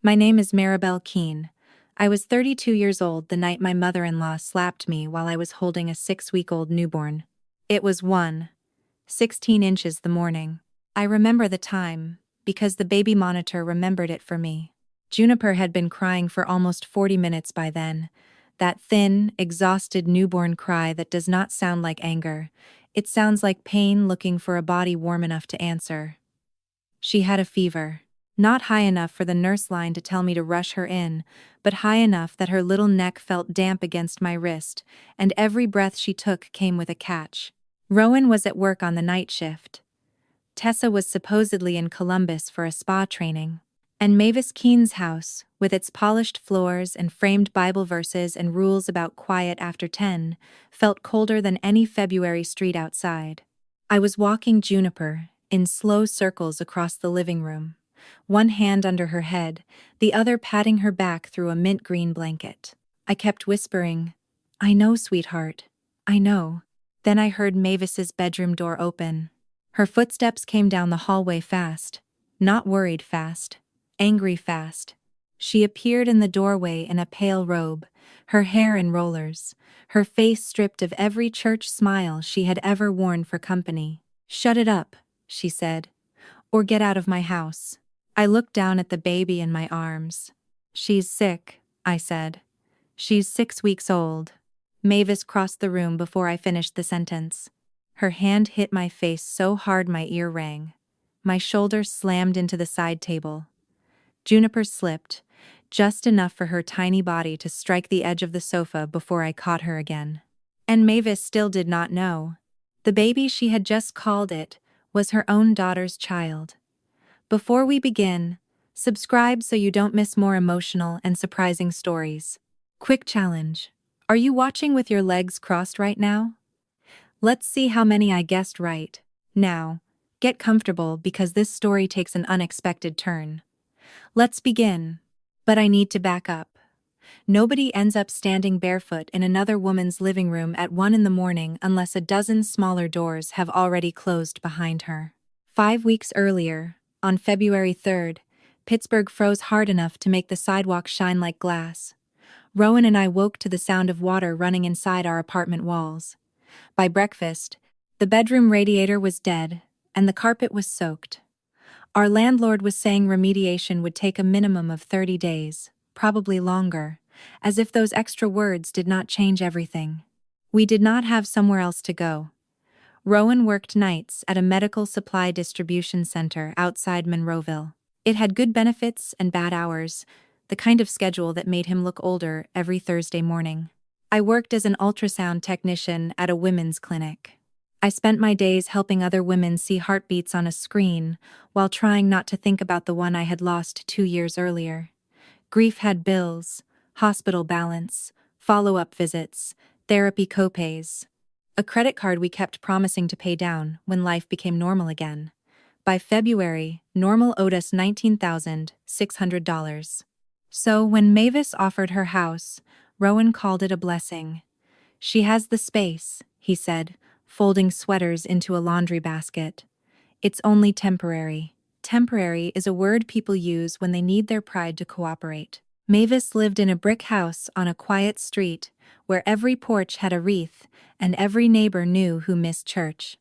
My name is Maribel Keane. I was 32 years old the night my mother-in-law slapped me while I was holding a 6-week-old newborn. It was 16 inches the morning. I remember the time, because the baby monitor remembered it for me. Juniper had been crying for almost 40 minutes by then. That thin, exhausted newborn cry that does not sound like anger. It sounds like pain looking for a body warm enough to answer. She had a fever. Not high enough for the nurse line to tell me to rush her in, but high enough that her little neck felt damp against my wrist, and every breath she took came with a catch. Rowan was at work on the night shift. Tessa was supposedly in Columbus for a spa training. And Mavis Keane's house, with its polished floors and framed Bible verses and rules about quiet after 10, felt colder than any February street outside. I was walking Juniper, in slow circles across the living room, one hand under her head, the other patting her back through a mint green blanket. I kept whispering, "I know, sweetheart, I know." Then I heard Mavis's bedroom door open. Her footsteps came down the hallway fast, not worried fast, angry fast. She appeared in the doorway in a pale robe, her hair in rollers, her face stripped of every church smile she had ever worn for company. "Shut it up," she said, "or get out of my house." I looked down at the baby in my arms. "She's sick," I said. "She's 6 weeks old." Mavis crossed the room before I finished the sentence. Her hand hit my face so hard my ear rang. My shoulder slammed into the side table. Juniper slipped, just enough for her tiny body to strike the edge of the sofa before I caught her again. And Mavis still did not know. The baby she had just called it was her own daughter's child. Before we begin, subscribe so you don't miss more emotional and surprising stories. Quick challenge. Are you watching with your legs crossed right now? Let's see how many I guessed right. Now, get comfortable because this story takes an unexpected turn. Let's begin. But I need to back up. Nobody ends up standing barefoot in another woman's living room at 1 in the morning unless a dozen smaller doors have already closed behind her. 5 weeks earlier, on February 3rd, Pittsburgh froze hard enough to make the sidewalk shine like glass. Rowan and I woke to the sound of water running inside our apartment walls. By breakfast, the bedroom radiator was dead, and the carpet was soaked. Our landlord was saying remediation would take a minimum of 30 days, probably longer, as if those extra words did not change everything. We did not have somewhere else to go. Rowan worked nights at a medical supply distribution center outside Monroeville. It had good benefits and bad hours, the kind of schedule that made him look older every Thursday morning. I worked as an ultrasound technician at a women's clinic. I spent my days helping other women see heartbeats on a screen while trying not to think about the one I had lost 2 years earlier. Grief had bills, hospital balance, follow-up visits, therapy copays. A credit card we kept promising to pay down when life became normal again. By February, normal owed us $19,600. So when Mavis offered her house, Rowan called it a blessing. "She has the space," he said, folding sweaters into a laundry basket. "It's only temporary." Temporary is a word people use when they need their pride to cooperate. Mavis lived in a brick house on a quiet street where every porch had a wreath and every neighbor knew who missed church.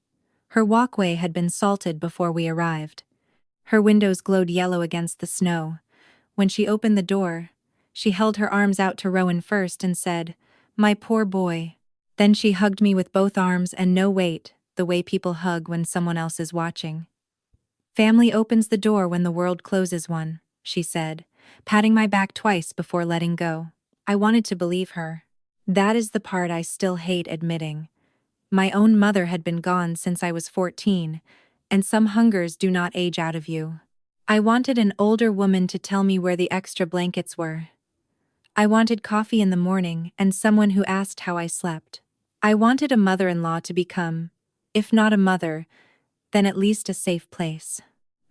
Her walkway had been salted before we arrived. Her windows glowed yellow against the snow. When she opened the door, she held her arms out to Rowan first and said, "My poor boy." Then she hugged me with both arms and no weight, the way people hug when someone else is watching. "Family opens the door when the world closes one," she said, patting my back twice before letting go. I wanted to believe her. That is the part I still hate admitting. My own mother had been gone since I was 14, and some hungers do not age out of you. I wanted an older woman to tell me where the extra blankets were. I wanted coffee in the morning and someone who asked how I slept. I wanted a mother-in-law to become, if not a mother, then at least a safe place.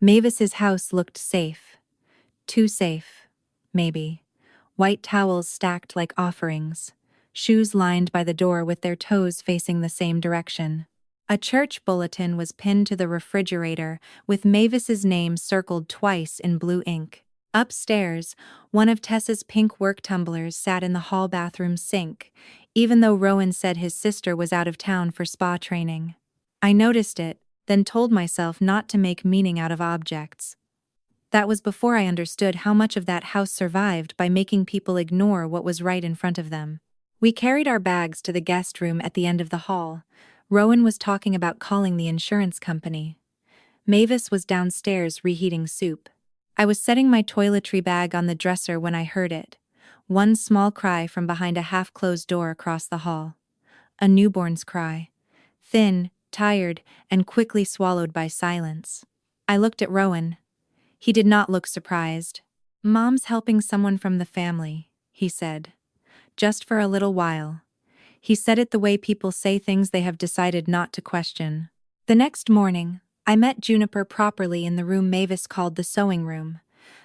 Mavis's house looked safe. Too safe, maybe. White towels stacked like offerings. Shoes lined by the door with their toes facing the same direction. A church bulletin was pinned to the refrigerator with Mavis's name circled twice in blue ink. Upstairs, one of Tessa's pink work tumblers sat in the hall bathroom sink, even though Rowan said his sister was out of town for spa training. I noticed it, then told myself not to make meaning out of objects. That was before I understood how much of that house survived by making people ignore what was right in front of them. We carried our bags to the guest room at the end of the hall. Rowan was talking about calling the insurance company. Mavis was downstairs reheating soup. I was setting my toiletry bag on the dresser when I heard it. One small cry from behind a half-closed door across the hall. A newborn's cry. Thin, tired, and quickly swallowed by silence. I looked at Rowan. He did not look surprised. "Mom's helping someone from the family," he said. "Just for a little while." He said it the way people say things they have decided not to question. The next morning, I met Juniper properly in the room Mavis called the sewing room.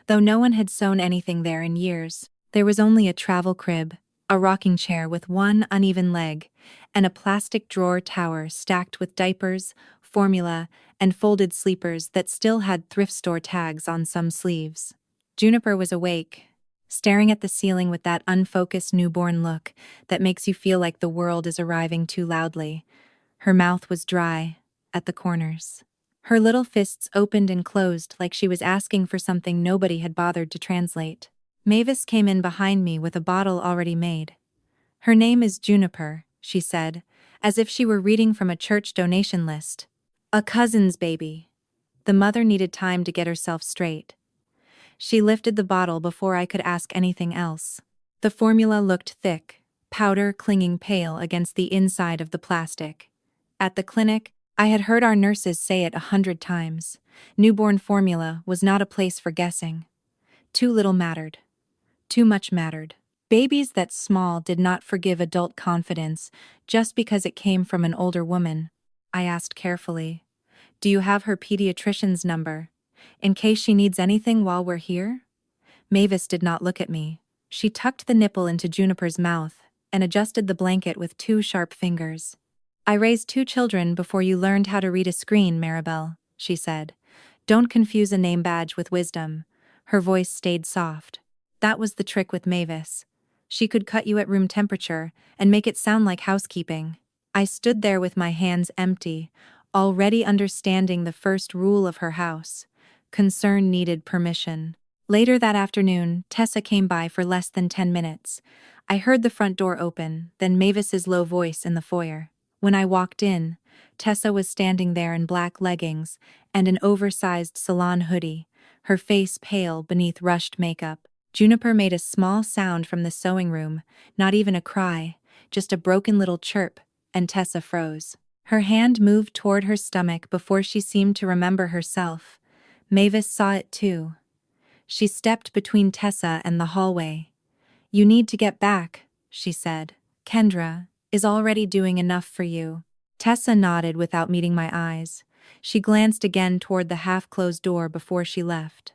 Though no one had sewn anything there in years, there was only a travel crib, a rocking chair with one uneven leg, and a plastic drawer tower stacked with diapers, formula, and folded sleepers that still had thrift store tags on some sleeves. Juniper was awake, staring at the ceiling with that unfocused newborn look that makes you feel like the world is arriving too loudly. Her mouth was dry, at the corners. Her little fists opened and closed like she was asking for something nobody had bothered to translate. Mavis came in behind me with a bottle already made. "Her name is Juniper," she said, as if she were reading from a church donation list. "A cousin's baby." The mother needed time to get herself straight. She lifted the bottle before I could ask anything else. The formula looked thick, powder clinging pale against the inside of the plastic. At the clinic, I had heard our nurses say it 100 times. Newborn formula was not a place for guessing. Too little mattered. Too much mattered. Babies that small did not forgive adult confidence just because it came from an older woman. I asked carefully, "Do you have her pediatrician's number, in case she needs anything while we're here?" Mavis did not look at me. She tucked the nipple into Juniper's mouth and adjusted the blanket with 2 sharp fingers. "I raised 2 children before you learned how to read a screen, Maribel," she said. "Don't confuse a name badge with wisdom." Her voice stayed soft. That was the trick with Mavis. She could cut you at room temperature and make it sound like housekeeping. I stood there with my hands empty, already understanding the first rule of her house. Concern needed permission. Later that afternoon, Tessa came by for less than 10 minutes. I heard the front door open, then Mavis's low voice in the foyer. When I walked in, Tessa was standing there in black leggings and an oversized salon hoodie, her face pale beneath rushed makeup. Juniper made a small sound from the sewing room, not even a cry, just a broken little chirp, and Tessa froze. Her hand moved toward her stomach before she seemed to remember herself. Mavis saw it too. She stepped between Tessa and the hallway. "You need to get back," she said. "Kendra is already doing enough for you." Tessa nodded without meeting my eyes. She glanced again toward the half-closed door before she left.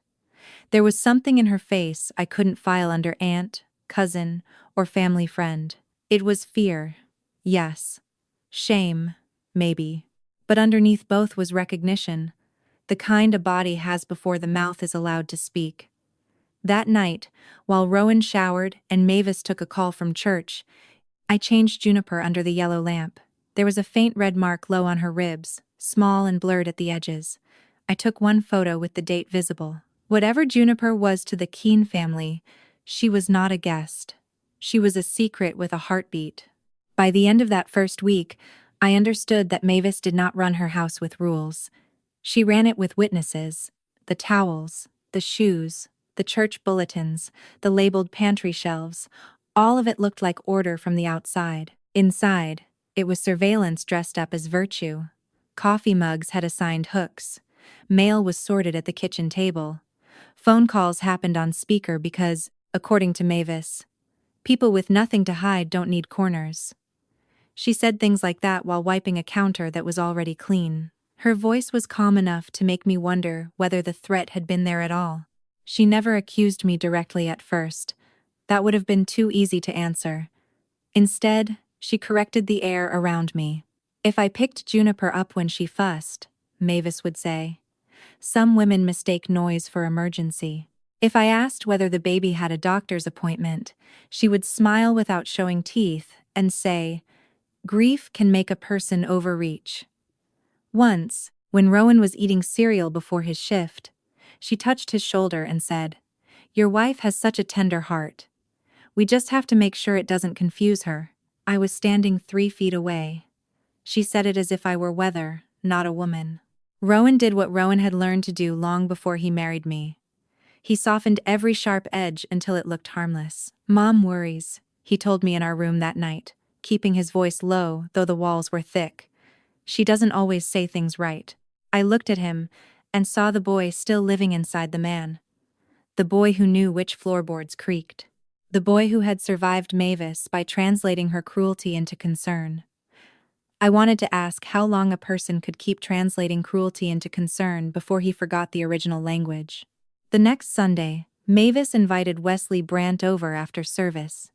There was something in her face I couldn't file under aunt, cousin, or family friend. It was fear, yes. Shame, maybe. But underneath both was recognition, the kind a body has before the mouth is allowed to speak. That night, while Rowan showered and Mavis took a call from church, I changed Juniper under the yellow lamp. There was a faint red mark low on her ribs, small and blurred at the edges. I took one photo with the date visible. Whatever Juniper was to the Keane family, she was not a guest. She was a secret with a heartbeat. By the end of that first week, I understood that Mavis did not run her house with rules. She ran it with witnesses, the towels, the shoes, the church bulletins, the labeled pantry shelves. All of it looked like order from the outside. Inside, it was surveillance dressed up as virtue. Coffee mugs had assigned hooks. Mail was sorted at the kitchen table. Phone calls happened on speaker because, according to Mavis, people with nothing to hide don't need corners. She said things like that while wiping a counter that was already clean. Her voice was calm enough to make me wonder whether the threat had been there at all. She never accused me directly at first. That would have been too easy to answer. Instead, she corrected the air around me. "If I picked Juniper up when she fussed," Mavis would say. "Some women mistake noise for emergency." If I asked whether the baby had a doctor's appointment, she would smile without showing teeth and say, "Grief can make a person overreach." Once, when Rowan was eating cereal before his shift, she touched his shoulder and said, "Your wife has such a tender heart. We just have to make sure it doesn't confuse her." I was standing 3 feet away. She said it as if I were weather, not a woman. Rowan did what Rowan had learned to do long before he married me. He softened every sharp edge until it looked harmless. "Mom worries," he told me in our room that night, keeping his voice low though the walls were thick. "She doesn't always say things right." I looked at him and saw the boy still living inside the man. The boy who knew which floorboards creaked. The boy who had survived Mavis by translating her cruelty into concern. I wanted to ask how long a person could keep translating cruelty into concern before he forgot the original language. The next Sunday, Mavis invited Wesley Brandt over after service.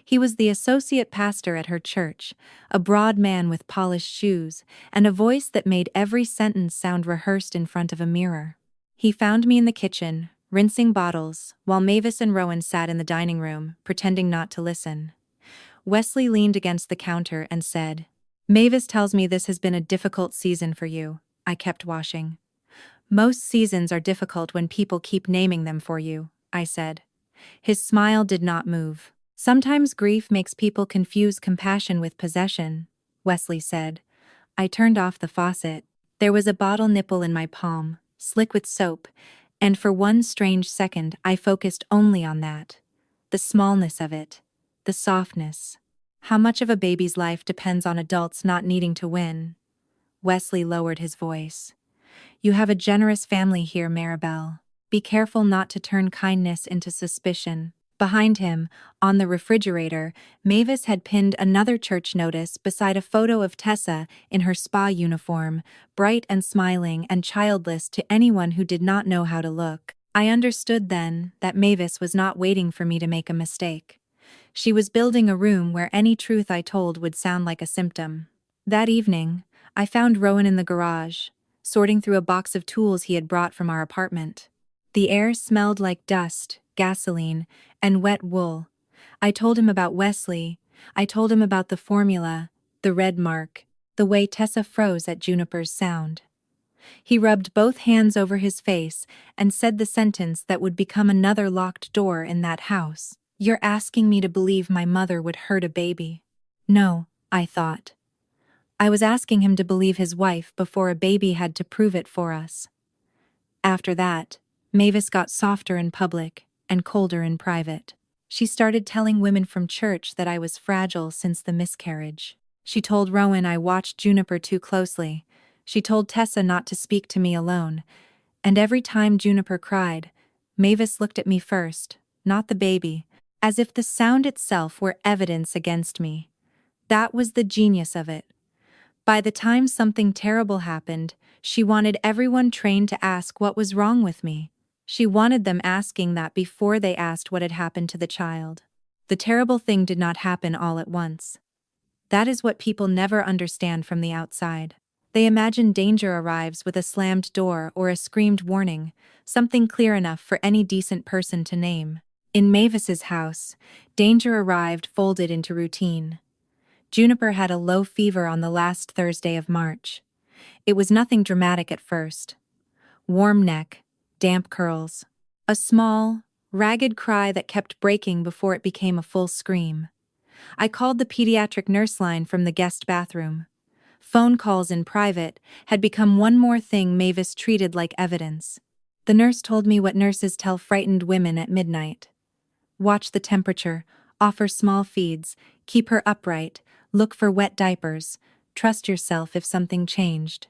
He was the associate pastor at her church, a broad man with polished shoes, and a voice that made every sentence sound rehearsed in front of a mirror. He found me in the kitchen, rinsing bottles, while Mavis and Rowan sat in the dining room, pretending not to listen. Wesley leaned against the counter and said, "Mavis tells me this has been a difficult season for you." I kept washing. "Most seasons are difficult when people keep naming them for you," I said. His smile did not move. "Sometimes grief makes people confuse compassion with possession," Wesley said. I turned off the faucet. There was a bottle nipple in my palm, slick with soap, and for one strange second I focused only on that. The smallness of it. The softness. How much of a baby's life depends on adults not needing to win? Wesley lowered his voice. "You have a generous family here, Maribel. Be careful not to turn kindness into suspicion." Behind him, on the refrigerator, Mavis had pinned another church notice beside a photo of Tessa in her spa uniform, bright and smiling and childless to anyone who did not know how to look. I understood then that Mavis was not waiting for me to make a mistake. She was building a room where any truth I told would sound like a symptom. That evening, I found Rowan in the garage, sorting through a box of tools he had brought from our apartment. The air smelled like dust, gasoline, and wet wool. I told him about Wesley. I told him about the formula, the red mark, the way Tessa froze at Juniper's sound. He rubbed both hands over his face and said the sentence that would become another locked door in that house. "You're asking me to believe my mother would hurt a baby." No, I thought. I was asking him to believe his wife before a baby had to prove it for us. After that, Mavis got softer in public and colder in private. She started telling women from church that I was fragile since the miscarriage. She told Rowan I watched Juniper too closely. She told Tessa not to speak to me alone. And every time Juniper cried, Mavis looked at me first, not the baby, as if the sound itself were evidence against me. That was the genius of it. By the time something terrible happened, she wanted everyone trained to ask what was wrong with me. She wanted them asking that before they asked what had happened to the child. The terrible thing did not happen all at once. That is what people never understand from the outside. They imagine danger arrives with a slammed door or a screamed warning, something clear enough for any decent person to name. In Mavis's house, danger arrived folded into routine. Juniper had a low fever on the last Thursday of March. It was nothing dramatic at first. Warm neck, damp curls. A small, ragged cry that kept breaking before it became a full scream. I called the pediatric nurse line from the guest bathroom. Phone calls in private had become one more thing Mavis treated like evidence. The nurse told me what nurses tell frightened women at midnight. Watch the temperature, offer small feeds, keep her upright, look for wet diapers, trust yourself if something changed.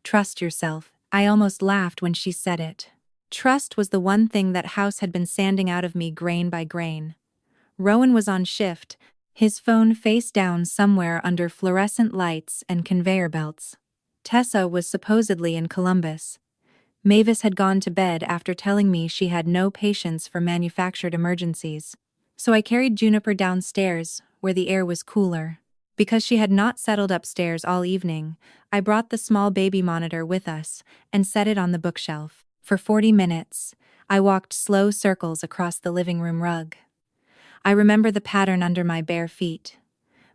Trust yourself. I almost laughed when she said it. Trust was the one thing that house had been sanding out of me grain by grain. Rowan was on shift, his phone face down somewhere under fluorescent lights and conveyor belts. Tessa was supposedly in Columbus. Mavis had gone to bed after telling me she had no patience for manufactured emergencies. So I carried Juniper downstairs, where the air was cooler. Because she had not settled upstairs all evening, I brought the small baby monitor with us and set it on the bookshelf. For 40 minutes, I walked slow circles across the living room rug. I remember the pattern under my bare feet.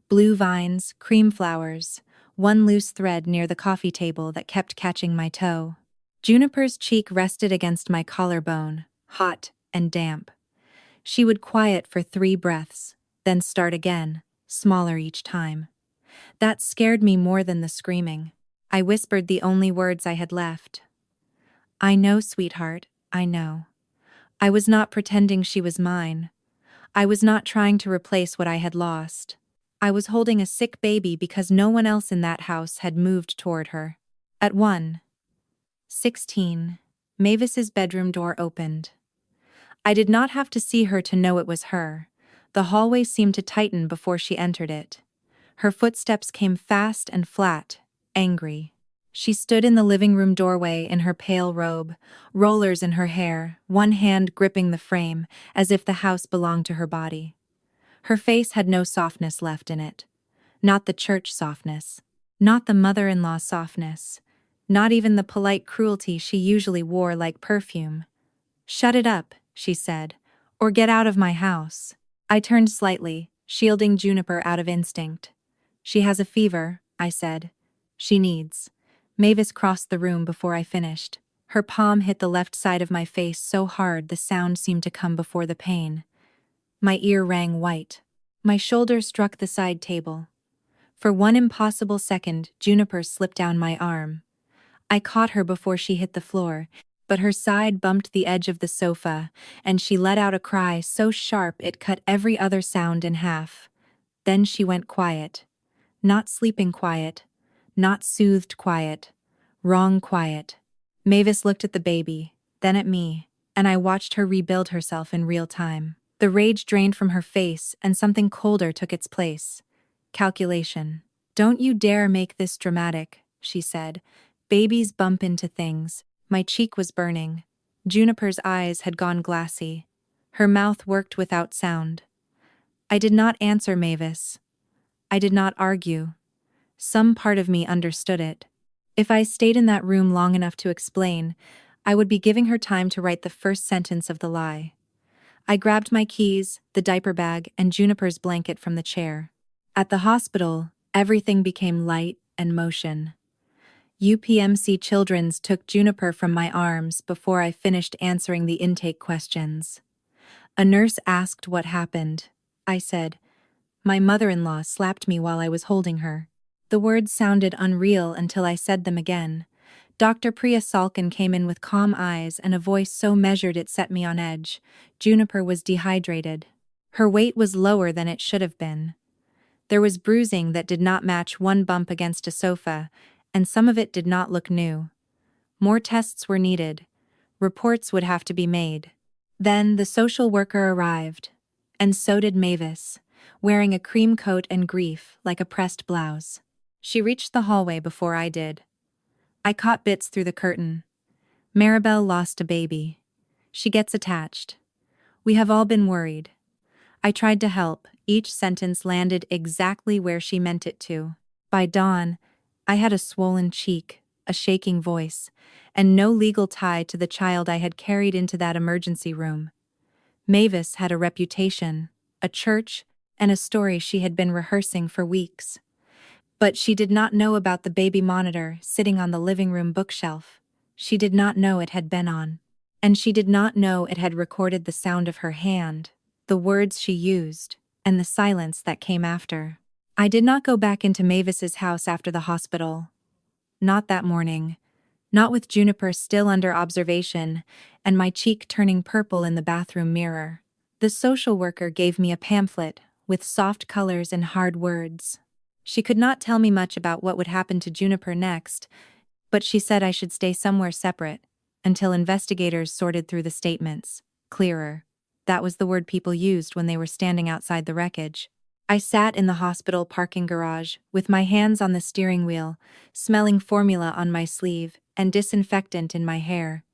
Blue vines, cream flowers, one loose thread near the coffee table that kept catching my toe. Juniper's cheek rested against my collarbone, hot and damp. She would quiet for 3 breaths, then start again, smaller each time. That scared me more than the screaming. I whispered the only words I had left. "I know, sweetheart, I know." I was not pretending she was mine. I was not trying to replace what I had lost. I was holding a sick baby because no one else in that house had moved toward her. At 1:16, Mavis's bedroom door opened. I did not have to see her to know it was her. The hallway seemed to tighten before she entered it. Her footsteps came fast and flat, angry. She stood in the living room doorway in her pale robe, rollers in her hair, one hand gripping the frame, as if the house belonged to her body. Her face had no softness left in it. Not the church softness. Not the mother-in-law softness. Not even the polite cruelty she usually wore like perfume. "Shut it up," she said, "or get out of my house." I turned slightly, shielding Juniper out of instinct. "She has a fever," I said. "She needs." Mavis crossed the room before I finished. Her palm hit the left side of my face so hard the sound seemed to come before the pain. My ear rang white. My shoulder struck the side table. For one impossible second, Juniper slipped down my arm. I caught her before she hit the floor, but her side bumped the edge of the sofa, and she let out a cry so sharp it cut every other sound in half. Then she went quiet. Not sleeping quiet. Not soothed quiet. Wrong quiet. Mavis looked at the baby, then at me, and I watched her rebuild herself in real time. The rage drained from her face, and something colder took its place. Calculation. "Don't you dare make this dramatic," she said. "Babies bump into things." My cheek was burning. Juniper's eyes had gone glassy. Her mouth worked without sound. I did not answer Mavis. I did not argue. Some part of me understood it. If I stayed in that room long enough to explain, I would be giving her time to write the first sentence of the lie. I grabbed my keys, the diaper bag, and Juniper's blanket from the chair. At the hospital, everything became light and motion. UPMC Children's took Juniper from my arms before I finished answering the intake questions. A nurse asked what happened. I said, "My mother-in-law slapped me while I was holding her." The words sounded unreal until I said them again. Dr. Priya Salkin came in with calm eyes and a voice so measured it set me on edge. Juniper was dehydrated. Her weight was lower than it should have been. There was bruising that did not match one bump against a sofa, and some of it did not look new. More tests were needed. Reports would have to be made. Then the social worker arrived, and so did Mavis, wearing a cream coat and grief like a pressed blouse. She reached the hallway before I did. I caught bits through the curtain. "Maribel lost a baby. She gets attached. We have all been worried." I tried to help. Each sentence landed exactly where she meant it to. By dawn, I had a swollen cheek, a shaking voice, and no legal tie to the child I had carried into that emergency room. Mavis had a reputation, a church, and a story she had been rehearsing for weeks. But she did not know about the baby monitor sitting on the living room bookshelf. She did not know it had been on. And she did not know it had recorded the sound of her hand, the words she used, and the silence that came after. I did not go back into Mavis's house after the hospital. Not that morning. Not with Juniper still under observation, and my cheek turning purple in the bathroom mirror. The social worker gave me a pamphlet with soft colors and hard words. She could not tell me much about what would happen to Juniper next, but she said I should stay somewhere separate, until investigators sorted through the statements. Clearer. That was the word people used when they were standing outside the wreckage. I sat in the hospital parking garage, with my hands on the steering wheel, smelling formula on my sleeve and disinfectant in my hair.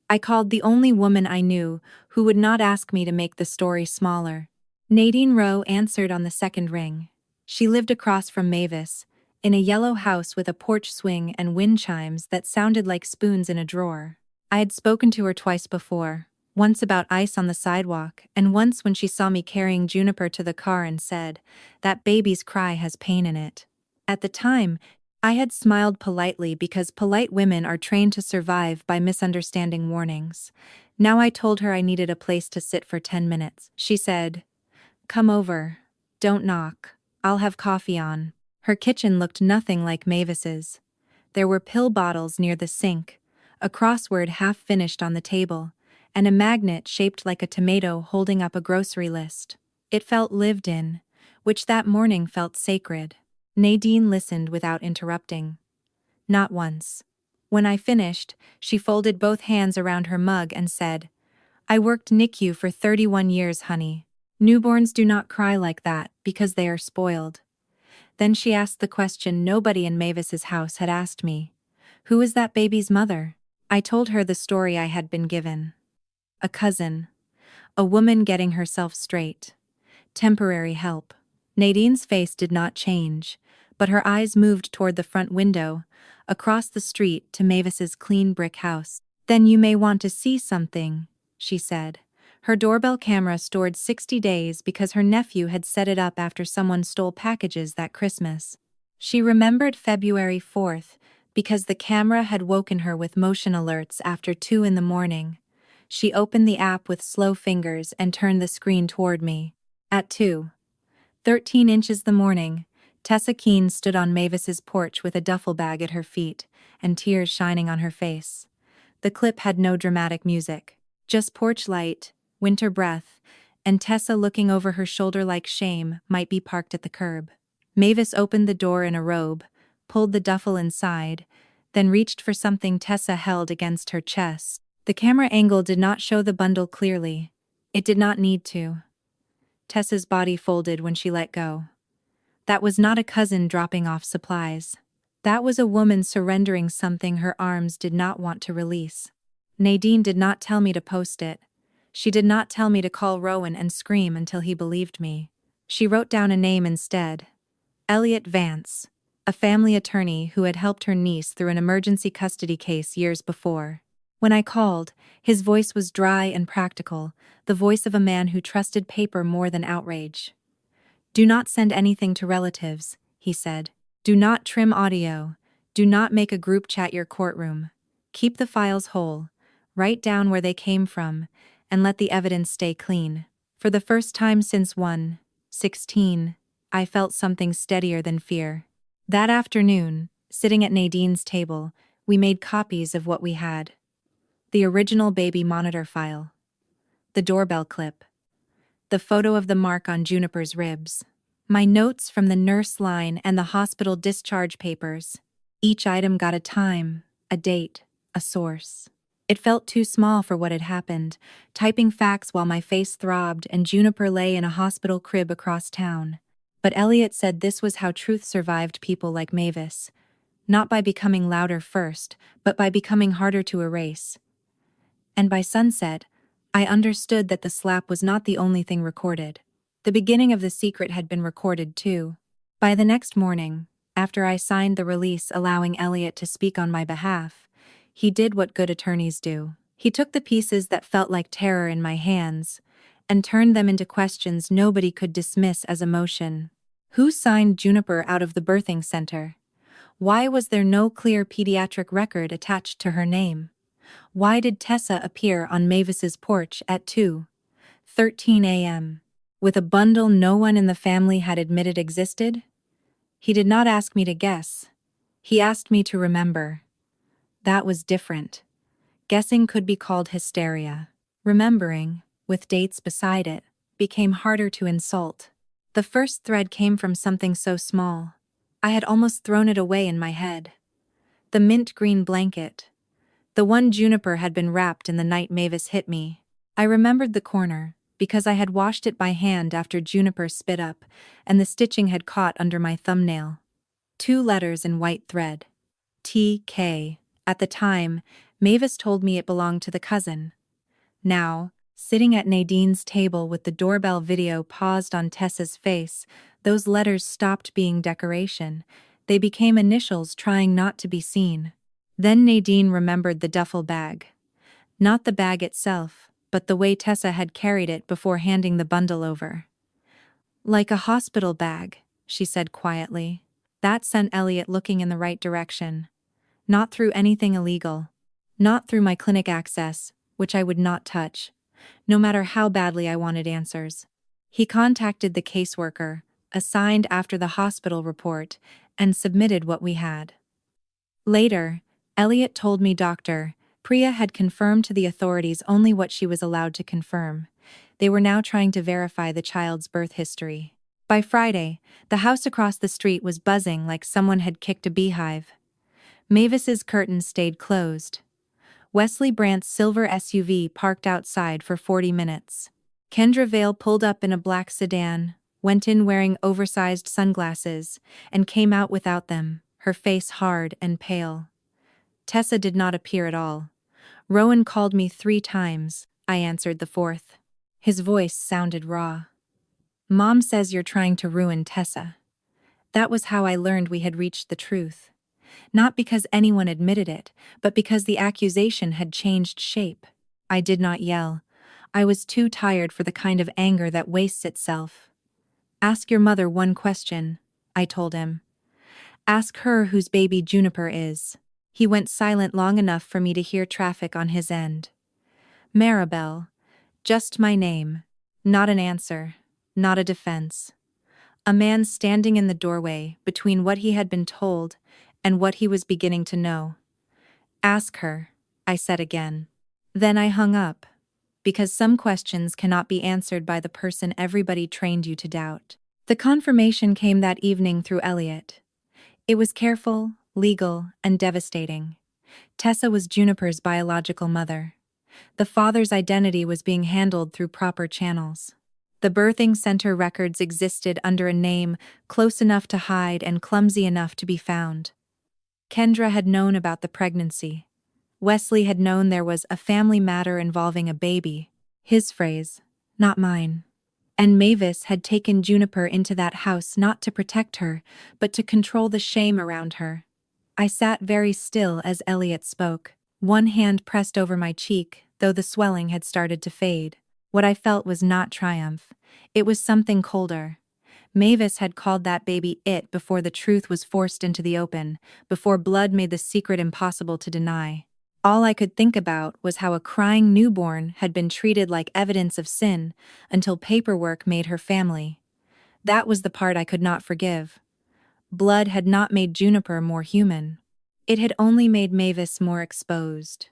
I called the only woman I knew who would not ask me to make the story smaller. Nadine Rowe answered on the second ring. She lived across from Mavis, in a yellow house with a porch swing and wind chimes that sounded like spoons in a drawer. I had spoken to her twice before, Once about ice on the sidewalk, and once when she saw me carrying Juniper to the car and said, "That baby's cry has pain in it." At the time, I had smiled politely because polite women are trained to survive by misunderstanding warnings. Now I told her I needed a place to sit for 10 minutes. She said, "Come over. Don't knock. I'll have coffee on." Her kitchen looked nothing like Mavis's. There were pill bottles near the sink, a crossword half finished on the table, and a magnet shaped like a tomato holding up a grocery list. It felt lived in, which that morning felt sacred. Nadine listened without interrupting. Not once. When I finished, she folded both hands around her mug and said, "I worked NICU for 31 years, honey. Newborns do not cry like that because they are spoiled." Then she asked the question nobody in Mavis's house had asked me. "Who is that baby's mother?" I told her the story I had been given. A cousin. A woman getting herself straight. Temporary help. Nadine's face did not change, but her eyes moved toward the front window, across the street to Mavis's clean brick house. "Then you may want to see something," she said. Her doorbell camera stored 60 days because her nephew had set it up after someone stole packages that Christmas. She remembered February 4th because the camera had woken her with motion alerts after 2 in the morning. She opened the app with slow fingers and turned the screen toward me. At 2:13 inches the morning, Tessa Keane stood on Mavis's porch with a duffel bag at her feet and tears shining on her face. The clip had no dramatic music, just porch light, winter breath, and Tessa looking over her shoulder like shame might be parked at the curb. Mavis opened the door in a robe, pulled the duffel inside, then reached for something Tessa held against her chest. The camera angle did not show the bundle clearly. It did not need to. Tessa's body folded when she let go. That was not a cousin dropping off supplies. That was a woman surrendering something her arms did not want to release. Nadine did not tell me to post it. She did not tell me to call Rowan and scream until he believed me. She wrote down a name instead. Elliot Vance, a family attorney who had helped her niece through an emergency custody case years before. When I called, his voice was dry and practical, the voice of a man who trusted paper more than outrage. "Do not send anything to relatives," he said. "Do not trim audio. Do not make a group chat your courtroom. Keep the files whole. Write down where they came from, and let the evidence stay clean." For the first time since 1/16, I felt something steadier than fear. That afternoon, sitting at Nadine's table, we made copies of what we had. The original baby monitor file. The doorbell clip. The photo of the mark on Juniper's ribs. My notes from the nurse line and the hospital discharge papers. Each item got a time, a date, a source. It felt too small for what had happened, typing facts while my face throbbed and Juniper lay in a hospital crib across town. But Elliot said this was how truth survived people like Mavis. Not by becoming louder first, but by becoming harder to erase. And by sunset, I understood that the slap was not the only thing recorded. The beginning of the secret had been recorded too. By the next morning, after I signed the release allowing Elliot to speak on my behalf, he did what good attorneys do. He took the pieces that felt like terror in my hands and turned them into questions nobody could dismiss as emotion. Who signed Juniper out of the birthing center? Why was there no clear pediatric record attached to her name? Why did Tessa appear on Mavis's porch at 2:13 a.m. with a bundle no one in the family had admitted existed? He did not ask me to guess. He asked me to remember. That was different. Guessing could be called hysteria. Remembering, with dates beside it, became harder to insult. The first thread came from something so small. I had almost thrown it away in my head. The mint green blanket. The one Juniper had been wrapped in the night Mavis hit me. I remembered the corner, because I had washed it by hand after Juniper spit up, and the stitching had caught under my thumbnail. 2 letters in white thread. T.K. At the time, Mavis told me it belonged to the cousin. Now, sitting at Nadine's table with the doorbell video paused on Tessa's face, those letters stopped being decoration. They became initials trying not to be seen. Then Nadine remembered the duffel bag. Not the bag itself, but the way Tessa had carried it before handing the bundle over. "Like a hospital bag," she said quietly. That sent Elliot looking in the right direction. Not through anything illegal. Not through my clinic access, which I would not touch, no matter how badly I wanted answers. He contacted the caseworker, assigned after the hospital report, and submitted what we had. Later, Elliot told me Dr. Priya had confirmed to the authorities only what she was allowed to confirm. They were now trying to verify the child's birth history. By Friday, the house across the street was buzzing like someone had kicked a beehive. Mavis's curtains stayed closed. Wesley Brandt's silver SUV parked outside for 40 minutes. Kendra Vale pulled up in a black sedan, went in wearing oversized sunglasses, and came out without them, her face hard and pale. Tessa did not appear at all. Rowan called me 3 times, I answered the 4th. His voice sounded raw. "Mom says you're trying to ruin Tessa." That was how I learned we had reached the truth. Not because anyone admitted it, but because the accusation had changed shape. I did not yell. I was too tired for the kind of anger that wastes itself. "Ask your mother one question," I told him. "Ask her whose baby Juniper is." He went silent long enough for me to hear traffic on his end. Maribel. Just my name. Not an answer. Not a defense. A man standing in the doorway between what he had been told and what he was beginning to know. "Ask her," I said again. Then I hung up, because some questions cannot be answered by the person everybody trained you to doubt. The confirmation came that evening through Elliot. It was careful, legal, and devastating. Tessa was Juniper's biological mother. The father's identity was being handled through proper channels. The birthing center records existed under a name close enough to hide and clumsy enough to be found. Kendra had known about the pregnancy. Wesley had known there was a family matter involving a baby. His phrase, not mine. And Mavis had taken Juniper into that house not to protect her, but to control the shame around her. I sat very still as Elliot spoke, one hand pressed over my cheek, though the swelling had started to fade. What I felt was not triumph. It was something colder. Mavis had called that baby it before the truth was forced into the open, before blood made the secret impossible to deny. All I could think about was how a crying newborn had been treated like evidence of sin until paperwork made her family. That was the part I could not forgive. Blood had not made Juniper more human. It had only made Mavis more exposed.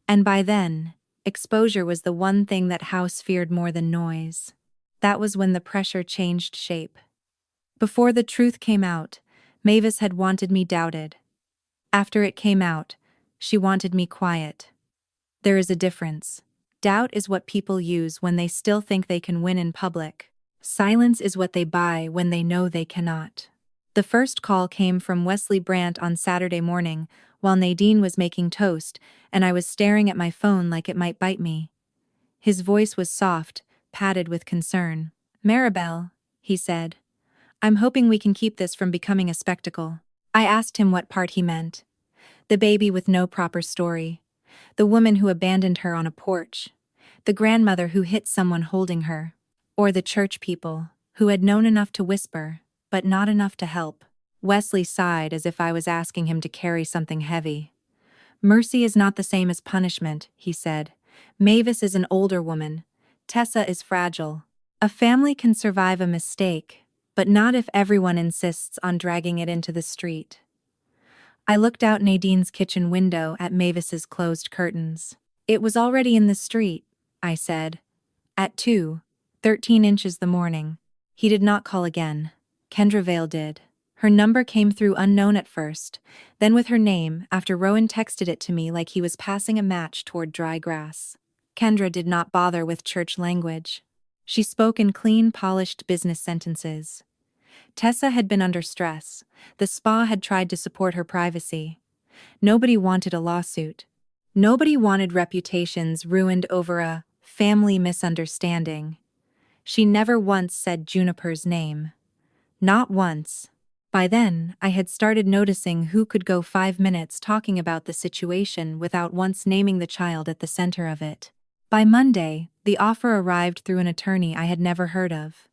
And by then, exposure was the one thing that house feared more than noise. That was when the pressure changed shape. Before the truth came out, Mavis had wanted me doubted. After it came out, she wanted me quiet. There is a difference. Doubt is what people use when they still think they can win in public. Silence is what they buy when they know they cannot. The first call came from Wesley Brandt on Saturday morning, while Nadine was making toast, and I was staring at my phone like it might bite me. His voice was soft, padded with concern. "Maribel," he said. "I'm hoping we can keep this from becoming a spectacle." I asked him what part he meant. The baby with no proper story. The woman who abandoned her on a porch. The grandmother who hit someone holding her. Or the church people, who had known enough to whisper, but not enough to help. Wesley sighed as if I was asking him to carry something heavy. "Mercy is not the same as punishment," he said. "Mavis is an older woman. Tessa is fragile. A family can survive a mistake, but not if everyone insists on dragging it into the street." I looked out Nadine's kitchen window at Mavis's closed curtains. "It was already in the street," I said. "At 2:13 inches the morning." He did not call again. Kendra Vale did. Her number came through unknown at first, then with her name after Rowan texted it to me like he was passing a match toward dry grass. Kendra did not bother with church language. She spoke in clean, polished business sentences. Tessa had been under stress. The spa had tried to support her privacy. Nobody wanted a lawsuit. Nobody wanted reputations ruined over a family misunderstanding. She never once said Juniper's name. Not once. By then, I had started noticing who could go 5 minutes talking about the situation without once naming the child at the center of it. By Monday, the offer arrived through an attorney I had never heard of.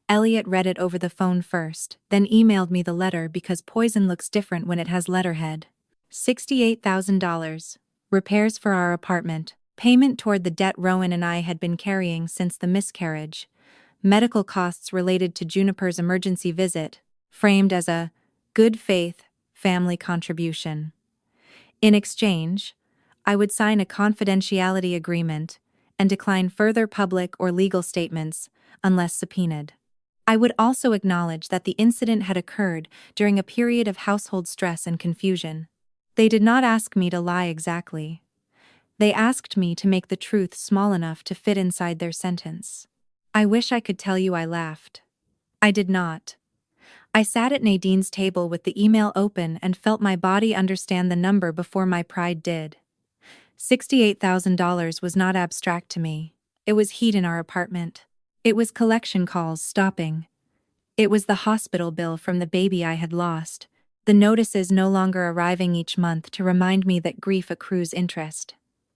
Elliot read it over the phone first, then emailed me the letter because poison looks different when it has letterhead. $68,000. Repairs for our apartment. Payment toward the debt Rowan and I had been carrying since the miscarriage. Medical costs related to Juniper's emergency visit, framed as a good faith family contribution. In exchange, I would sign a confidentiality agreement and decline further public or legal statements unless subpoenaed. I would also acknowledge that the incident had occurred during a period of household stress and confusion. They did not ask me to lie exactly. They asked me to make the truth small enough to fit inside their sentence. I wish I could tell you I laughed. I did not. I sat at Nadine's table with the email open and felt my body understand the number before my pride did. $68,000 was not abstract to me. It was heat in our apartment. It was collection calls stopping. It was the hospital bill from the baby I had lost, the notices no longer arriving each month to remind me that grief accrues interest.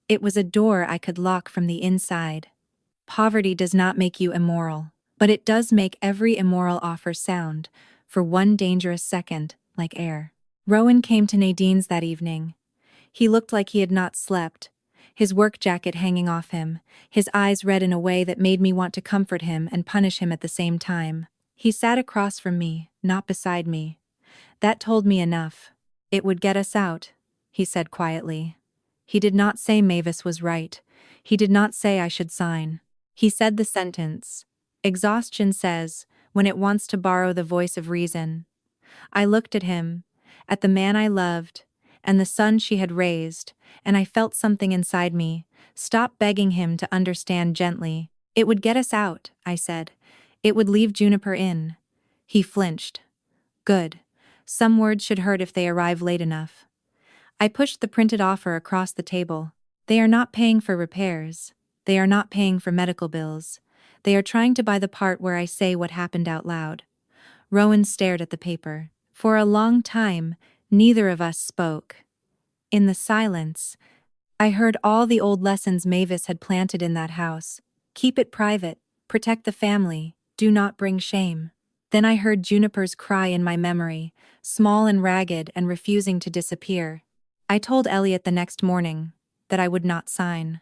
It was a door I could lock from the inside. Poverty does not make you immoral, but it does make every immoral offer sound, for one dangerous second, like air. Rowan came to Nadine's that evening. He looked like he had not slept, his work jacket hanging off him, his eyes red in a way that made me want to comfort him and punish him at the same time. He sat across from me, not beside me. That told me enough. It would get us out, he said quietly. He did not say Mavis was right. He did not say I should sign. He said the sentence, "Exhaustion says, when it wants to borrow the voice of reason." I looked at him, at the man I loved, and the son she had raised, and I felt something inside me. Stop begging him to understand gently. It would get us out, I said. It would leave Juniper in. He flinched. Good. Some words should hurt if they arrive late enough. I pushed the printed offer across the table. They are not paying for repairs. They are not paying for medical bills. They are trying to buy the part where I say what happened out loud. Rowan stared at the paper. For a long time, neither of us spoke. In the silence, I heard all the old lessons Mavis had planted in that house. Keep it private, protect the family, do not bring shame. Then I heard Juniper's cry in my memory, small and ragged and refusing to disappear. I told Elliot the next morning that I would not sign.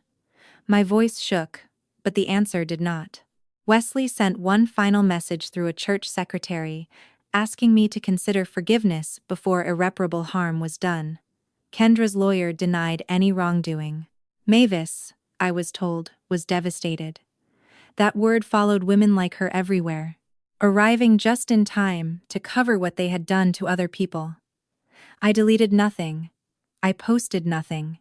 My voice shook, but the answer did not. Wesley sent one final message through a church secretary, asking me to consider forgiveness before irreparable harm was done. Kendra's lawyer denied any wrongdoing. Mavis, I was told, was devastated. That word followed women like her everywhere, arriving just in time to cover what they had done to other people. I deleted nothing. I posted nothing.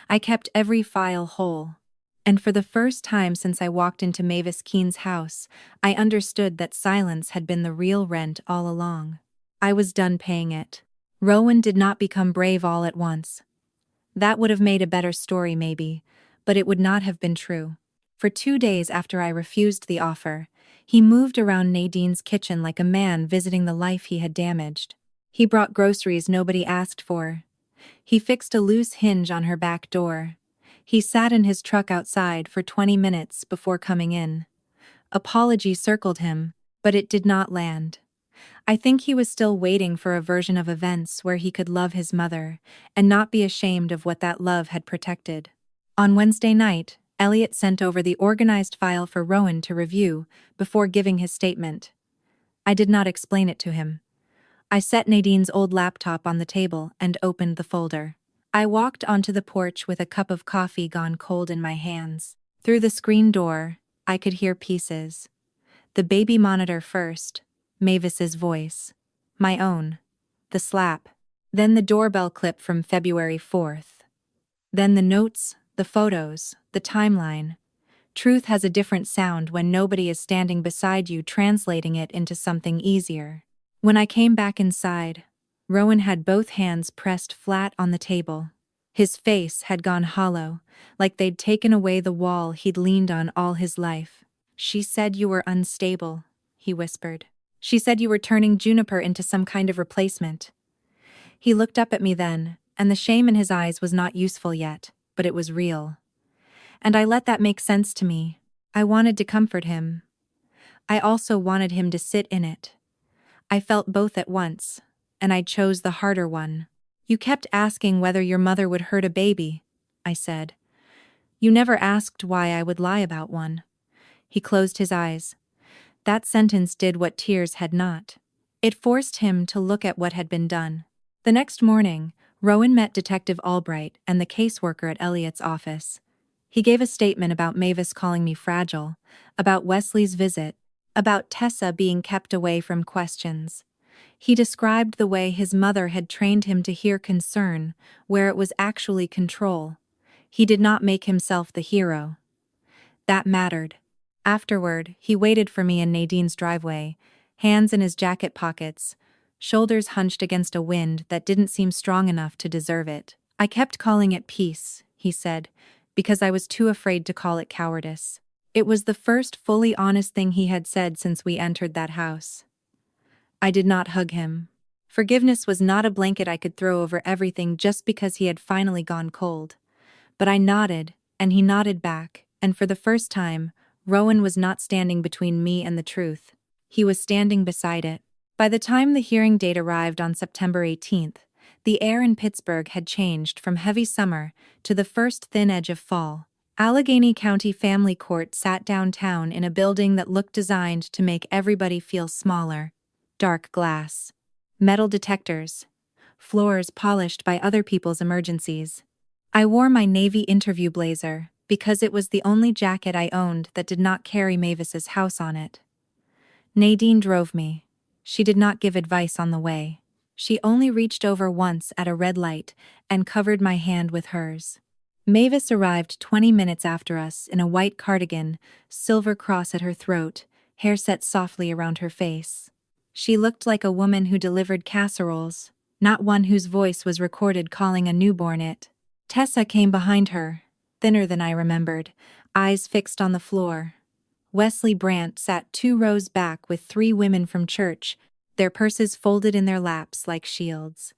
I kept every file whole. And for the first time since I walked into Maribel Keane's house, I understood that silence had been the real rent all along. I was done paying it. Rowan did not become brave all at once. That would have made a better story maybe, but it would not have been true. For 2 days after I refused the offer, he moved around Nadine's kitchen like a man visiting the life he had damaged. He brought groceries nobody asked for. He fixed a loose hinge on her back door. He sat in his truck outside for 20 minutes before coming in. Apology circled him, but it did not land. I think he was still waiting for a version of events where he could love his mother and not be ashamed of what that love had protected. On Wednesday night, Elliot sent over the organized file for Rowan to review before giving his statement. I did not explain it to him. I set Nadine's old laptop on the table and opened the folder. I walked onto the porch with a cup of coffee gone cold in my hands. Through the screen door, I could hear pieces. The baby monitor first, Mavis's voice. My own. The slap. Then the doorbell clip from February 4th. Then the notes, the photos, the timeline. Truth has a different sound when nobody is standing beside you translating it into something easier. When I came back inside, Rowan had both hands pressed flat on the table. His face had gone hollow, like they'd taken away the wall he'd leaned on all his life. She said you were unstable, he whispered. She said you were turning Juniper into some kind of replacement. He looked up at me then, and the shame in his eyes was not useful yet, but it was real. And I let that make sense to me. I wanted to comfort him. I also wanted him to sit in it. I felt both at once, and I chose the harder one. You kept asking whether your mother would hurt a baby, I said. You never asked why I would lie about one. He closed his eyes. That sentence did what tears had not. It forced him to look at what had been done. The next morning, Rowan met Detective Albright and the caseworker at Elliot's office. He gave a statement about Mavis calling me fragile, about Wesley's visit, about Tessa being kept away from questions. He described the way his mother had trained him to hear concern where it was actually control. He did not make himself the hero. That mattered. Afterward, he waited for me in Nadine's driveway, hands in his jacket pockets, shoulders hunched against a wind that didn't seem strong enough to deserve it. I kept calling it peace, he said, because I was too afraid to call it cowardice. It was the first fully honest thing he had said since we entered that house. I did not hug him. Forgiveness was not a blanket I could throw over everything just because he had finally gone cold. But I nodded, and he nodded back, and for the first time, Rowan was not standing between me and the truth. He was standing beside it. By the time the hearing date arrived on September 18th, the air in Pittsburgh had changed from heavy summer to the first thin edge of fall. Allegheny County Family Court sat downtown in a building that looked designed to make everybody feel smaller. Dark glass. Metal detectors. Floors polished by other people's emergencies. I wore my navy interview blazer because it was the only jacket I owned that did not carry Mavis's house on it. Nadine drove me. She did not give advice on the way. She only reached over once at a red light and covered my hand with hers. Mavis arrived 20 minutes after us in a white cardigan, silver cross at her throat, hair set softly around her face. She looked like a woman who delivered casseroles, not one whose voice was recorded calling a newborn it. Tessa came behind her, thinner than I remembered, eyes fixed on the floor. Wesley Brandt sat 2 rows back with 3 women from church, their purses folded in their laps like shields.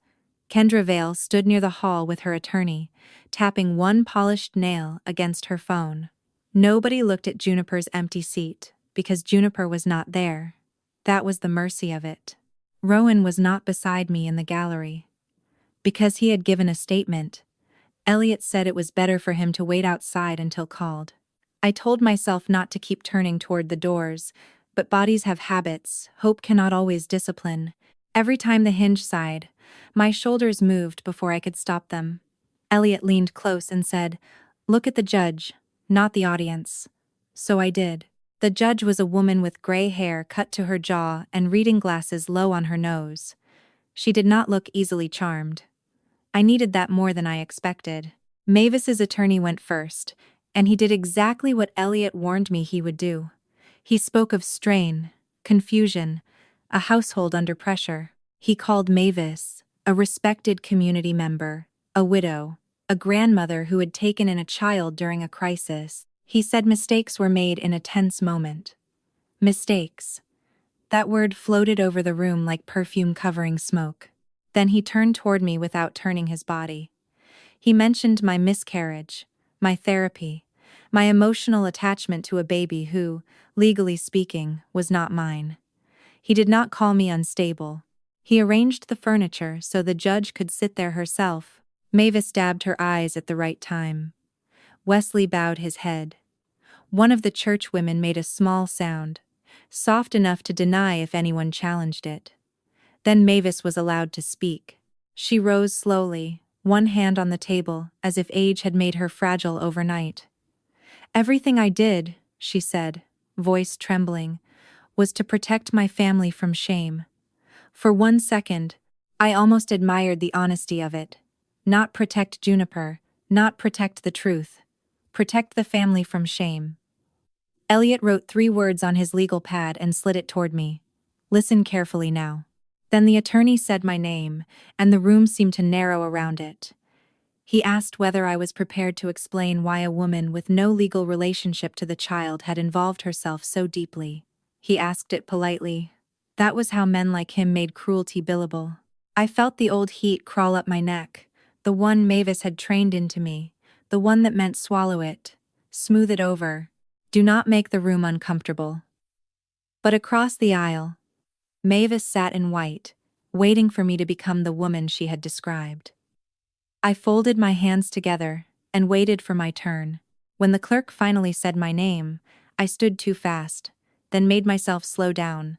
Kendra Vale stood near the hall with her attorney, tapping one polished nail against her phone. Nobody looked at Juniper's empty seat, because Juniper was not there. That was the mercy of it. Rowan was not beside me in the gallery. Because he had given a statement, Elliot said it was better for him to wait outside until called. I told myself not to keep turning toward the doors, but bodies have habits, hope cannot always discipline. Every time the hinge sighed, my shoulders moved before I could stop them. Elliot leaned close and said, "Look at the judge, not the audience." So I did. The judge was a woman with gray hair cut to her jaw and reading glasses low on her nose. She did not look easily charmed. I needed that more than I expected. Mavis's attorney went first, and he did exactly what Elliot warned me he would do. He spoke of strain, confusion, a household under pressure. He called Mavis a respected community member, a widow, a grandmother who had taken in a child during a crisis. He said mistakes were made in a tense moment. Mistakes. That word floated over the room like perfume covering smoke. Then he turned toward me without turning his body. He mentioned my miscarriage, my therapy, my emotional attachment to a baby who, legally speaking, was not mine. He did not call me unstable. He arranged the furniture so the judge could sit there herself. Mavis dabbed her eyes at the right time. Wesley bowed his head. One of the churchwomen made a small sound, soft enough to deny if anyone challenged it. Then Mavis was allowed to speak. She rose slowly, one hand on the table, as if age had made her fragile overnight. "Everything I did," she said, voice trembling, "was to protect my family from shame." For 1 second, I almost admired the honesty of it. Not protect Juniper, not protect the truth. Protect the family from shame. Elliot wrote 3 words on his legal pad and slid it toward me. "Listen carefully now." Then the attorney said my name, and the room seemed to narrow around it. He asked whether I was prepared to explain why a woman with no legal relationship to the child had involved herself so deeply. He asked it politely. That was how men like him made cruelty billable. I felt the old heat crawl up my neck, the one Mavis had trained into me, the one that meant swallow it, Smooth it over. Do not make the room uncomfortable. But across the aisle, Mavis sat in white, waiting for me to become the woman she had described. I folded my hands together and waited for my turn. When the clerk finally said my name, I stood too fast, then made myself slow down.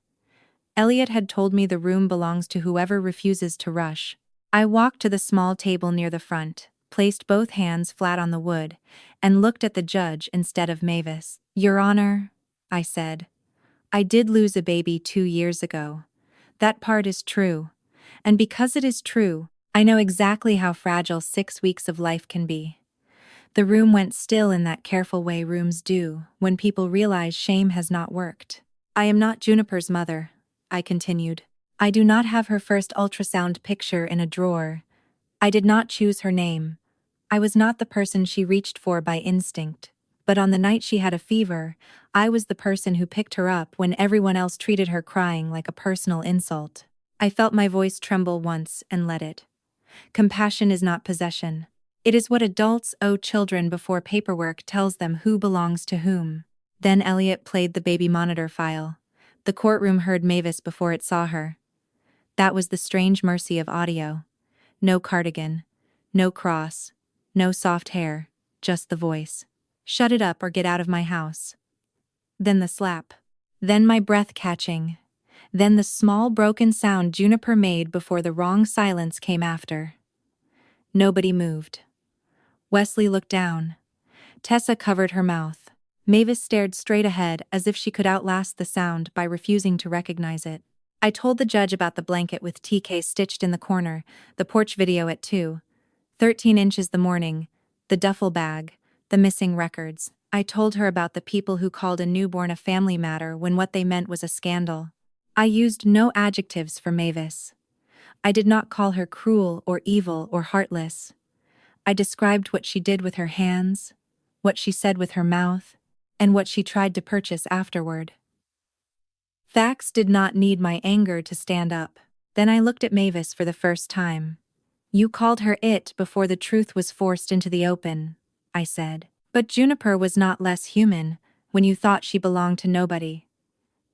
Elliot had told me the room belongs to whoever refuses to rush. I walked to the small table near the front, placed both hands flat on the wood, and looked at the judge instead of Mavis. "Your Honor," I said, "I did lose a baby 2 years ago. That part is true. And because it is true, I know exactly how fragile 6 weeks of life can be." The room went still in that careful way rooms do when people realize shame has not worked. "I am not Juniper's mother," I continued. "I do not have her first ultrasound picture in a drawer. I did not choose her name. I was not the person she reached for by instinct. But on the night she had a fever, I was the person who picked her up when everyone else treated her crying like a personal insult." I felt my voice tremble once and let it. Compassion is not possession. It is what adults owe children before paperwork tells them who belongs to whom. Then Elliot played the baby monitor file. The courtroom heard Mavis before it saw her. That was the strange mercy of audio. No cardigan, no cross, no soft hair, just the voice. "Shut it up or get out of my house." Then the slap. Then my breath catching. Then the small broken sound Juniper made before the wrong silence came after. Nobody moved. Wesley looked down. Tessa covered her mouth. Mavis stared straight ahead as if she could outlast the sound by refusing to recognize it. I told the judge about the blanket with TK stitched in the corner, the porch video at 2:13 inches the morning, the duffel bag, the missing records. I told her about the people who called a newborn a family matter when what they meant was a scandal. I used no adjectives for Mavis. I did not call her cruel or evil or heartless. I described what she did with her hands, what she said with her mouth, and what she tried to purchase afterward. Facts did not need my anger to stand up. Then I looked at Mavis for the first time. "You called her it before the truth was forced into the open," I said. "But Juniper was not less human when you thought she belonged to nobody.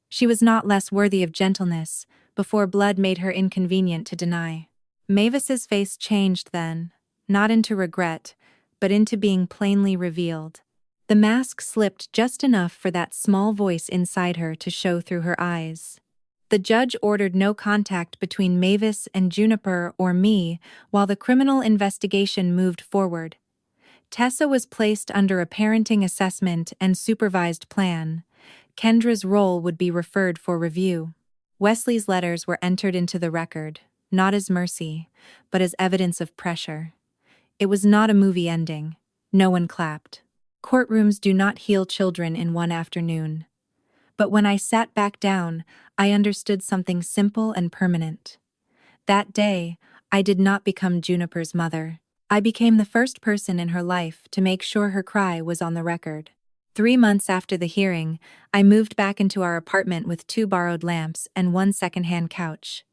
She was not less worthy of gentleness before blood made her inconvenient to deny." Mavis's face changed then, not into regret, but into being plainly revealed. The mask slipped just enough for that small voice inside her to show through her eyes. The judge ordered no contact between Mavis and Juniper or me while the criminal investigation moved forward. Tessa was placed under a parenting assessment and supervised plan. Kendra's role would be referred for review. Wesley's letters were entered into the record, not as mercy, but as evidence of pressure. It was not a movie ending. No one clapped. Courtrooms do not heal children in one afternoon. But when I sat back down, I understood something simple and permanent. That day, I did not become Juniper's mother. I became the first person in her life to make sure her cry was on the record. 3 months after the hearing, I moved back into our apartment with 2 borrowed lamps and 1 secondhand couch.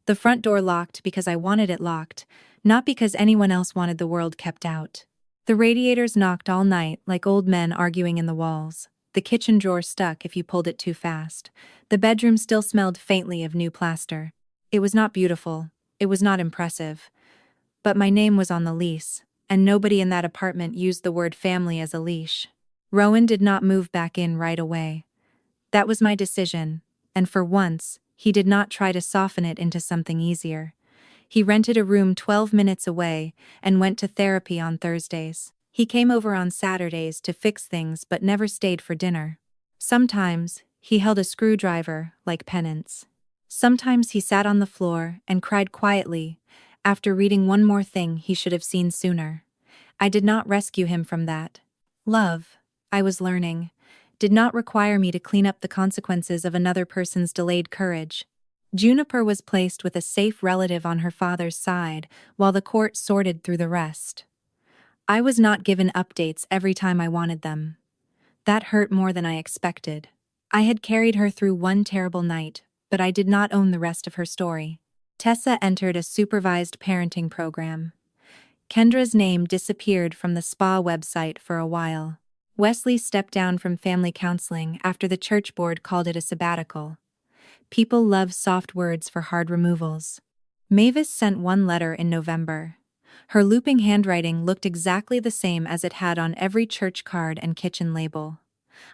The front door locked because I wanted it locked, not because anyone else wanted the world kept out. The radiators knocked all night like old men arguing in the walls. The kitchen drawer stuck if you pulled it too fast. The bedroom still smelled faintly of new plaster. It was not beautiful. It was not impressive. But my name was on the lease, and nobody in that apartment used the word family as a leash. Rowan did not move back in right away. That was my decision, and for once, he did not try to soften it into something easier. He rented a room 12 minutes away and went to therapy on Thursdays. He came over on Saturdays to fix things but never stayed for dinner. Sometimes, he held a screwdriver, like penance. Sometimes he sat on the floor and cried quietly, after reading one more thing he should have seen sooner. I did not rescue him from that. Love, I was learning, did not require me to clean up the consequences of another person's delayed courage. Juniper was placed with a safe relative on her father's side while the court sorted through the rest. I was not given updates every time I wanted them. That hurt more than I expected. I had carried her through one terrible night, but I did not own the rest of her story. Tessa entered a supervised parenting program. Kendra's name disappeared from the spa website for a while. Wesley stepped down from family counseling after the church board called it a sabbatical. People love soft words for hard removals. Mavis sent one letter in November. Her looping handwriting looked exactly the same as it had on every church card and kitchen label.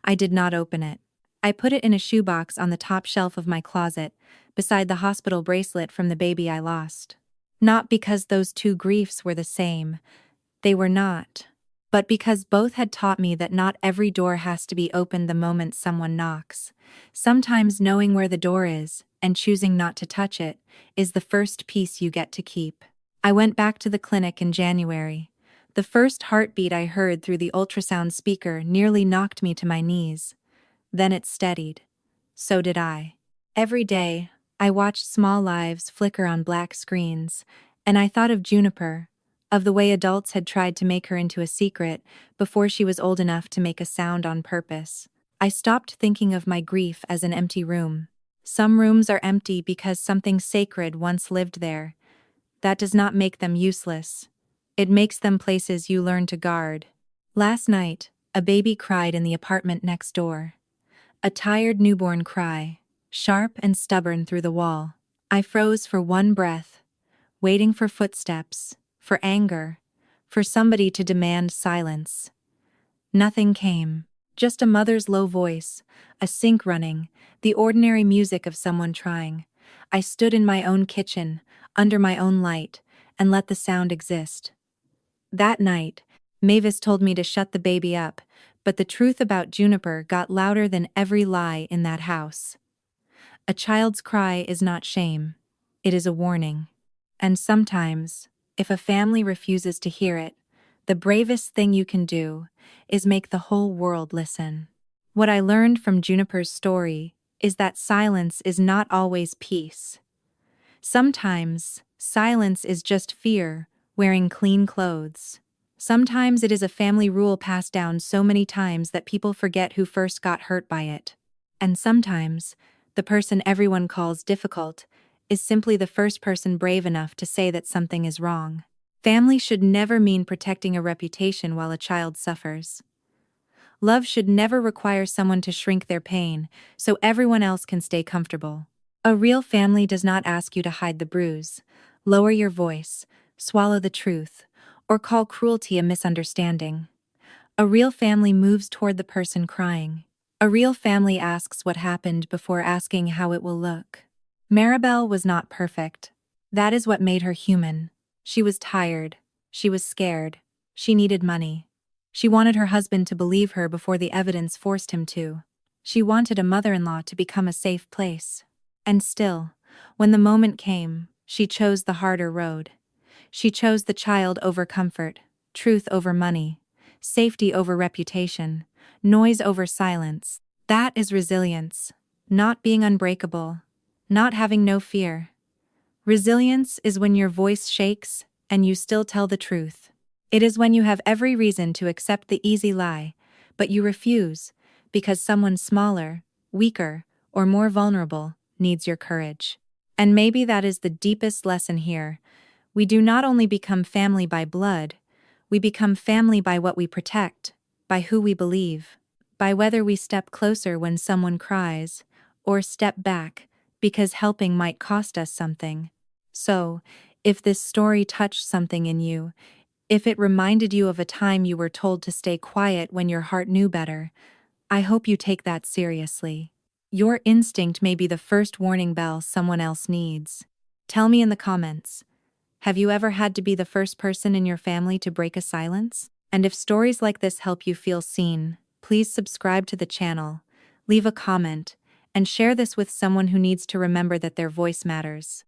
I did not open it. I put it in a shoebox on the top shelf of my closet, beside the hospital bracelet from the baby I lost. Not because those two griefs were the same. They were not. But because both had taught me that not every door has to be opened the moment someone knocks. Sometimes knowing where the door is, and choosing not to touch it, is the first piece you get to keep. I went back to the clinic in January. The first heartbeat I heard through the ultrasound speaker nearly knocked me to my knees. Then it steadied. So did I. Every day, I watched small lives flicker on black screens, and I thought of Juniper, of the way adults had tried to make her into a secret before she was old enough to make a sound on purpose. I stopped thinking of my grief as an empty room. Some rooms are empty because something sacred once lived there. That does not make them useless. It makes them places you learn to guard. Last night, a baby cried in the apartment next door. A tired newborn cry, sharp and stubborn through the wall. I froze for one breath, waiting for footsteps, for anger, for somebody to demand silence. Nothing came. Just a mother's low voice, a sink running, the ordinary music of someone trying. I stood in my own kitchen, under my own light, and let the sound exist. That night, Mavis told me to shut the baby up, but the truth about Juniper got louder than every lie in that house. A child's cry is not shame. It is a warning. And sometimes, if a family refuses to hear it, the bravest thing you can do is make the whole world listen. What I learned from Juniper's story is that silence is not always peace. Sometimes, silence is just fear, wearing clean clothes. Sometimes it is a family rule passed down so many times that people forget who first got hurt by it. And sometimes, the person everyone calls difficult is simply the first person brave enough to say that something is wrong. Family should never mean protecting a reputation while a child suffers. Love should never require someone to shrink their pain so everyone else can stay comfortable. A real family does not ask you to hide the bruise, lower your voice, swallow the truth, or call cruelty a misunderstanding. A real family moves toward the person crying. A real family asks what happened before asking how it will look. Maribel was not perfect. That is what made her human. She was tired. She was scared. She needed money. She wanted her husband to believe her before the evidence forced him to. She wanted a mother-in-law to become a safe place. And still, when the moment came, she chose the harder road. She chose the child over comfort, truth over money, safety over reputation, noise over silence. That is resilience, not being unbreakable, not having no fear. Resilience is when your voice shakes and you still tell the truth. It is when you have every reason to accept the easy lie, but you refuse because someone smaller, weaker, or more vulnerable needs your courage. And maybe that is the deepest lesson here. We do not only become family by blood, we become family by what we protect, by who we believe, by whether we step closer when someone cries, or step back because helping might cost us something. So, if this story touched something in you, if it reminded you of a time you were told to stay quiet when your heart knew better, I hope you take that seriously. Your instinct may be the first warning bell someone else needs. Tell me in the comments. Have you ever had to be the first person in your family to break a silence? And if stories like this help you feel seen, please subscribe to the channel, leave a comment, and share this with someone who needs to remember that their voice matters.